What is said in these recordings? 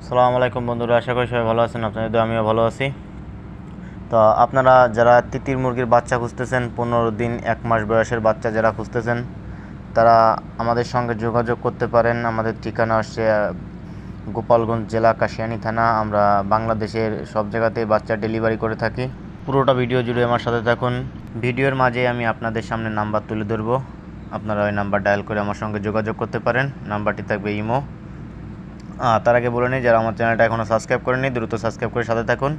আসসালামু আলাইকুম বন্ধুরা, আশা করি সবাই ভালো আছেন। আপনাদের তো আমিও ভালো আছি। তো আপনারা যারা তিতির মুরগির বাচ্চা খুঁজতেছেন, 15 দিন 1 মাস বয়সের বাচ্চা যারা খুঁজতেছেন, তারা আমাদের সঙ্গে যোগাযোগ করতে পারেন। আমাদের ঠিকানা হচ্ছে গোপালগঞ্জ জেলা, কাশিয়ানী থানা। আমরা বাংলাদেশের সব জায়গাতেই বাচ্চা ডেলিভারি করে থাকি। পুরোটা ভিডিও জুড়ে আমার সাথে থাকুন। ভিডিওর মাঝে আমি আপনাদের সামনে নাম্বার তুলে ধরবো, আপনারা ওই নাম্বার ডায়াল করে আমার সঙ্গে যোগাযোগ করতে পারেন। নাম্বারটি থাকবে ইমো। তার আগে বলে নিই, যারা আমার চ্যানেলটা এখনও সাবস্ক্রাইব করেনি দ্রুত সাবস্ক্রাইব করে সাথে থাকুন।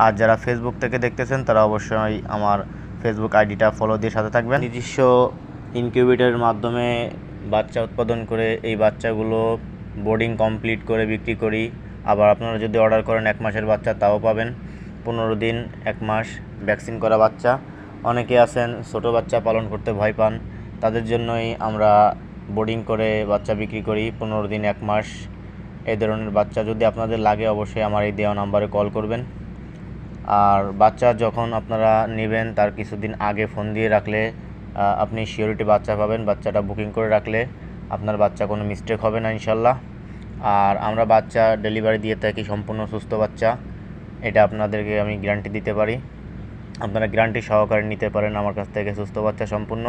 আর যারা ফেসবুক থেকে দেখতেছেন তারা অবশ্যই আমার ফেসবুক আইডিটা ফলো দিয়ে সাথে থাকবেন। নিজস্ব ইনকিউবেটরের মাধ্যমে বাচ্চা উৎপাদন করে এই বাচ্চাগুলো বোর্ডিং কমপ্লিট করে বিক্রি করি। আবার আপনারা যদি অর্ডার করেন 1 মাসের বাচ্চা তাও পাবেন। 15 দিন 1 মাস ভ্যাকসিন করা বাচ্চা। অনেকে আছেন ছোটো বাচ্চা পালন করতে ভয় পান, তাদের জন্যই আমরা বোর্ডিং করে বাচ্চা বিক্রি করি। 15 দিন 1 মাস এই ধরনের বাচ্চা যদি আপনাদের লাগে অবশ্যই আমার এই দেওয়া নাম্বারে কল করবেন। আর বাচ্চা যখন আপনারা নেবেন তার কিছুদিন আগে ফোন দিয়ে রাখলে আপনি সিওরিটি বাচ্চা পাবেন। বাচ্চাটা বুকিং করে রাখলে আপনার বাচ্চা কোনো মিস্টেক হবে না ইনশাল্লাহ। আর আমরা বাচ্চা ডেলিভারি দিয়ে থাকি সম্পূর্ণ সুস্থ বাচ্চা, এটা আপনাদেরকে আমি গ্যারান্টি দিতে পারি। আপনারা গ্যারান্টি সহকারে নিতে পারেন আমার কাছ থেকে সুস্থ বাচ্চা সম্পূর্ণ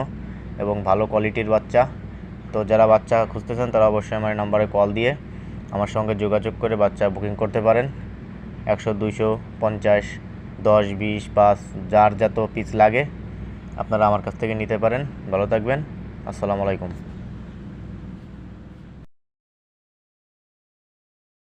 এবং ভালো কোয়ালিটির বাচ্চা। তো যারা বাচ্চা খুঁজতেছেন তারা অবশ্যই আমার নাম্বারে কল দিয়ে আমার সঙ্গে যোগাযোগ করে বাচ্চা বুকিং করতে পারেন। 100, 200, 50, 10, 20, 5 যার যত পিস লাগে আপনারা আমার কাছ থেকে নিতে পারেন। ভালো থাকবেন। আসসালামু আলাইকুম।